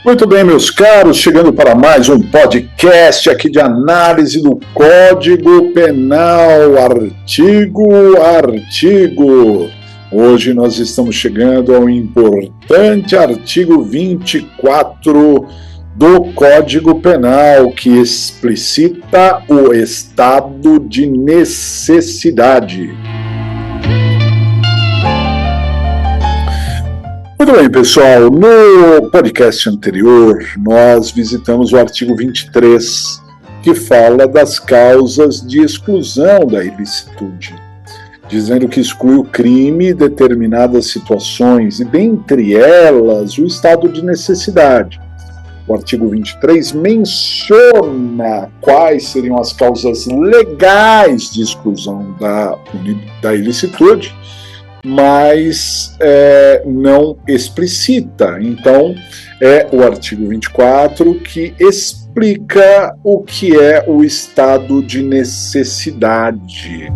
Muito bem, meus caros, chegando para mais um podcast aqui de análise do Código Penal, artigo. Hoje nós estamos chegando ao importante artigo 24 do Código Penal, que explicita o estado de necessidade. Muito bem, pessoal, no podcast anterior nós visitamos o artigo 23, que fala das causas de exclusão da ilicitude, dizendo que exclui o crime determinadas situações e, dentre elas, o estado de necessidade. O artigo 23 menciona quais seriam as causas legais de exclusão da ilicitude, mas não explicita. Então, é o artigo 24 que explica o que é o estado de necessidade.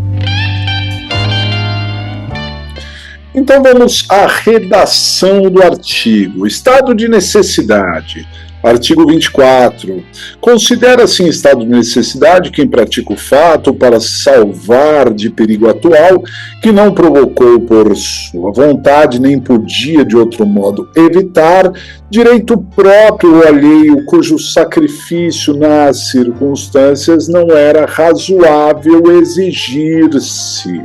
Então, vamos à redação do artigo. Estado de necessidade. Artigo 24. Considera-se em estado de necessidade quem pratica o fato para salvar de perigo atual que não provocou por sua vontade nem podia de outro modo evitar, direito próprio ou alheio cujo sacrifício nas circunstâncias não era razoável exigir-se.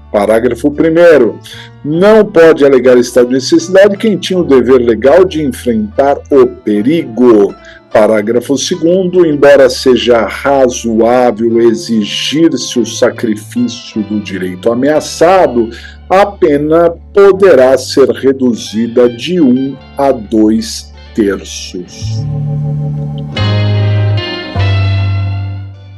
Parágrafo 1º. Não pode alegar estado de necessidade quem tinha o dever legal de enfrentar o perigo. Parágrafo 2º. Embora seja razoável exigir-se o sacrifício do direito ameaçado, a pena poderá ser reduzida de 1 a 2 terços.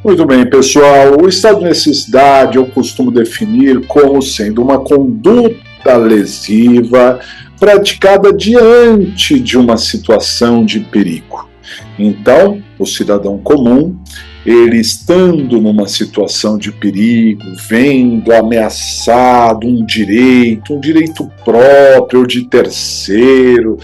Muito bem, pessoal. O estado de necessidade eu costumo definir como sendo uma conduta lesiva praticada diante de uma situação de perigo. Então, o cidadão comum, ele estando numa situação de perigo, vendo ameaçado um direito próprio de terceiro,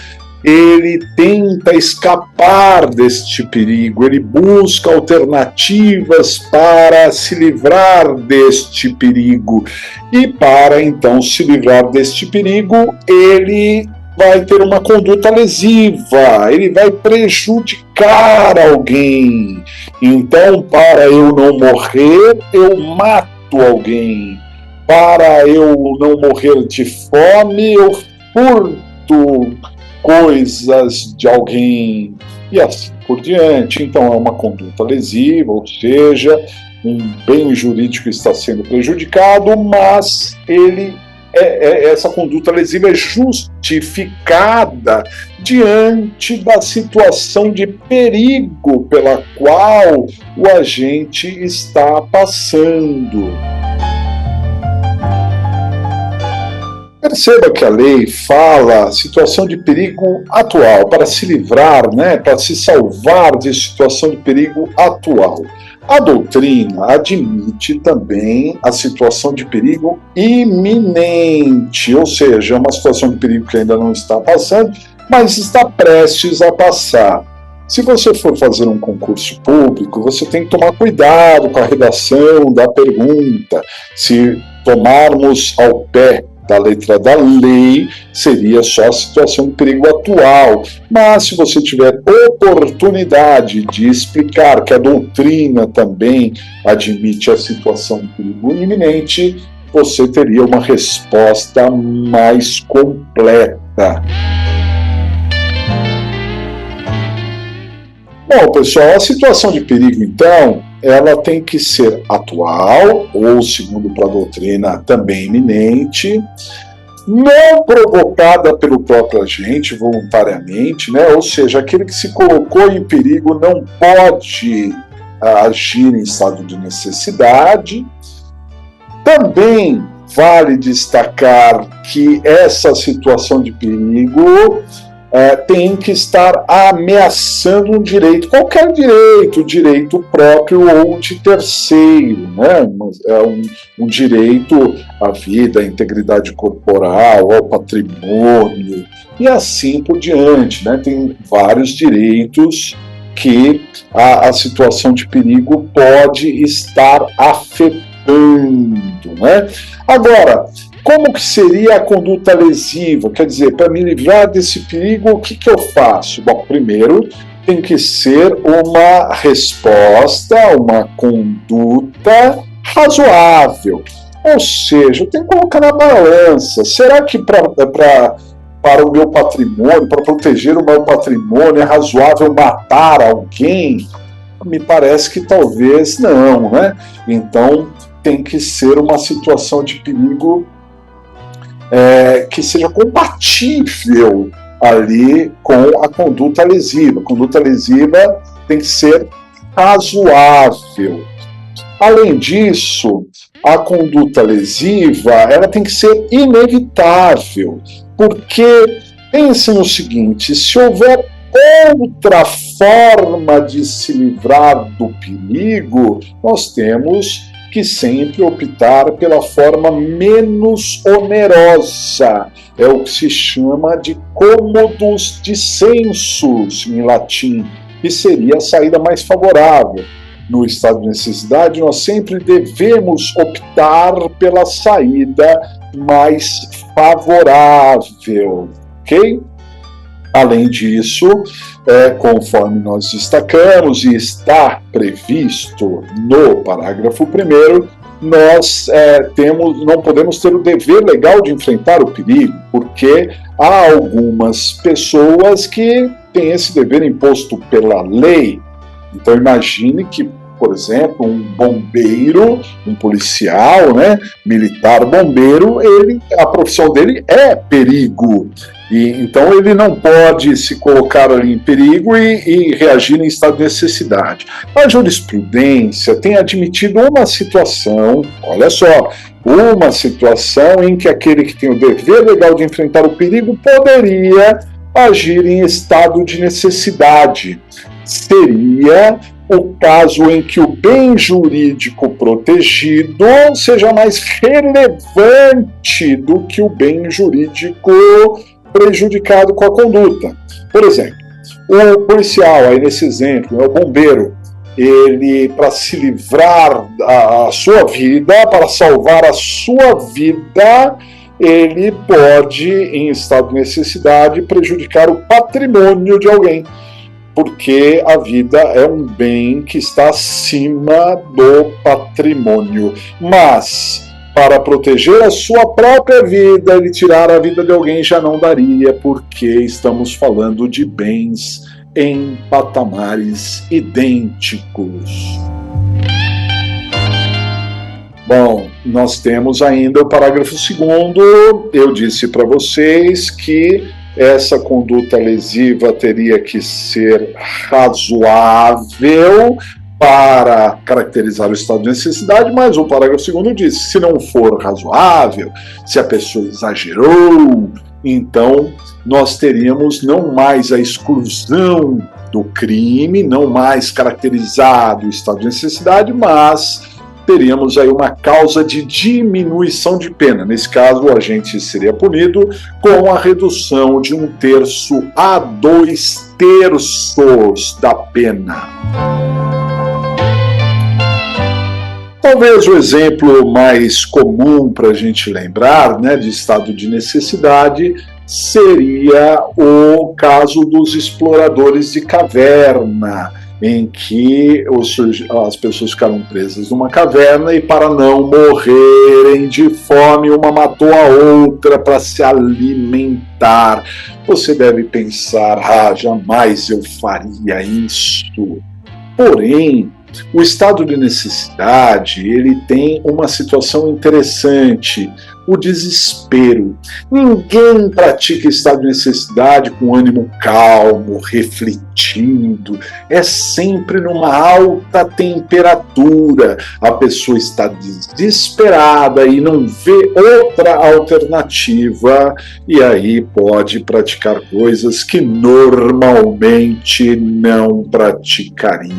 ele tenta escapar deste perigo, ele busca alternativas para se livrar deste perigo. E para, então, se livrar deste perigo, ele vai ter uma conduta lesiva, ele vai prejudicar alguém. Então, para eu não morrer, eu mato alguém. Para eu não morrer de fome, eu furto coisas de alguém e assim por diante. Então é uma conduta lesiva, ou seja, um bem jurídico está sendo prejudicado, mas essa conduta lesiva é justificada diante da situação de perigo pela qual o agente está passando. Perceba que a lei fala situação de perigo atual, para se livrar, para se salvar de situação de perigo atual. A doutrina admite também a situação de perigo iminente, ou seja, uma situação de perigo que ainda não está passando, mas está prestes a passar. Se você for fazer um concurso público, você tem que tomar cuidado com a redação da pergunta. Se tomarmos ao pé da letra da lei, seria só a situação de perigo atual. Mas se você tiver oportunidade de explicar que a doutrina também admite a situação de perigo iminente, você teria uma resposta mais completa. Bom, pessoal, a situação de perigo, então, ela tem que ser atual, ou, segundo para a doutrina, também iminente, não provocada pelo próprio agente voluntariamente, ou seja, aquele que se colocou em perigo não pode agir em estado de necessidade. Também vale destacar que essa situação de perigo tem que estar ameaçando um direito, qualquer direito, direito próprio ou de terceiro, né? Um direito à vida, à integridade corporal, ao patrimônio e assim por diante, né? Tem vários direitos que a situação de perigo pode estar afetando, né? Agora, como que seria a conduta lesiva? Quer dizer, para me livrar desse perigo, o que eu faço? Bom, primeiro tem que ser uma resposta, uma conduta razoável. Ou seja, eu tenho que colocar na balança. Será que para o meu patrimônio, para proteger o meu patrimônio, é razoável matar alguém? Me parece que talvez não, né? Então, tem que ser uma situação de perigo que seja compatível ali com a conduta lesiva. A conduta lesiva tem que ser razoável. Além disso, a conduta lesiva ela tem que ser inevitável, porque pense no seguinte: se houver outra forma de se livrar do perigo, nós temos que sempre optar pela forma menos onerosa. É o que se chama de commodus dissensus, em latim, que seria a saída mais favorável. No estado de necessidade, nós sempre devemos optar pela saída mais favorável, ok? Além disso, conforme nós destacamos e está previsto no parágrafo 1º, nós não podemos ter o dever legal de enfrentar o perigo, porque há algumas pessoas que têm esse dever imposto pela lei. Então imagine que, por exemplo, um bombeiro, um policial, né, militar bombeiro, a profissão dele é perigo. Então ele não pode se colocar ali em perigo e reagir em estado de necessidade. A jurisprudência tem admitido uma situação, olha só, uma situação em que aquele que tem o dever legal de enfrentar o perigo poderia agir em estado de necessidade. Seria o caso em que o bem jurídico protegido seja mais relevante do que o bem jurídico prejudicado com a conduta. Por exemplo, o policial, aí nesse exemplo, o bombeiro, ele, para se livrar da sua vida, para salvar a sua vida, ele pode, em estado de necessidade, prejudicar o patrimônio de alguém, porque a vida é um bem que está acima do patrimônio. Mas, para proteger a sua própria vida, ele tirar a vida de alguém já não daria, porque estamos falando de bens em patamares idênticos. Bom, nós temos ainda o parágrafo 2º. Eu disse para vocês que essa conduta lesiva teria que ser razoável para caracterizar o estado de necessidade, mas o parágrafo 2º diz: se não for razoável, se a pessoa exagerou, então nós teríamos não mais a exclusão do crime, não mais caracterizado o estado de necessidade, mas teríamos aí uma causa de diminuição de pena. Nesse caso, o agente seria punido com a redução de 1/3 a 2/3 da pena. Talvez o exemplo mais comum para a gente lembrar, né, de estado de necessidade seria o caso dos exploradores de caverna, em que as pessoas ficaram presas numa caverna e, para não morrerem de fome, uma matou a outra para se alimentar. Você deve pensar: jamais eu faria isso. Porém, o estado de necessidade ele tem uma situação interessante, o desespero. Ninguém pratica estado de necessidade com ânimo calmo, refletindo. É sempre numa alta temperatura. A pessoa está desesperada e não vê outra alternativa, e aí pode praticar coisas que normalmente não praticaria.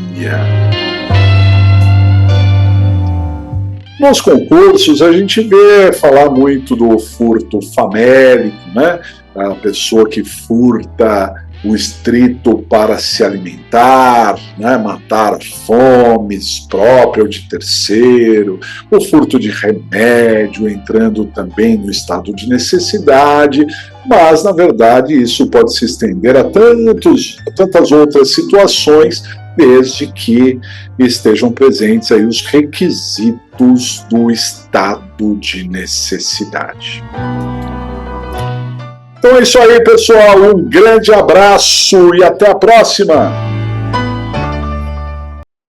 Nos concursos, a gente vê falar muito do furto famélico, né? A pessoa que furta o estrito para se alimentar, né? Matar a fome própria ou de terceiro, o furto de remédio, entrando também no estado de necessidade, mas, na verdade, isso pode se estender a tantas outras situações, desde que estejam presentes aí os requisitos do estado de necessidade. Então é isso aí, pessoal. Um grande abraço e até a próxima!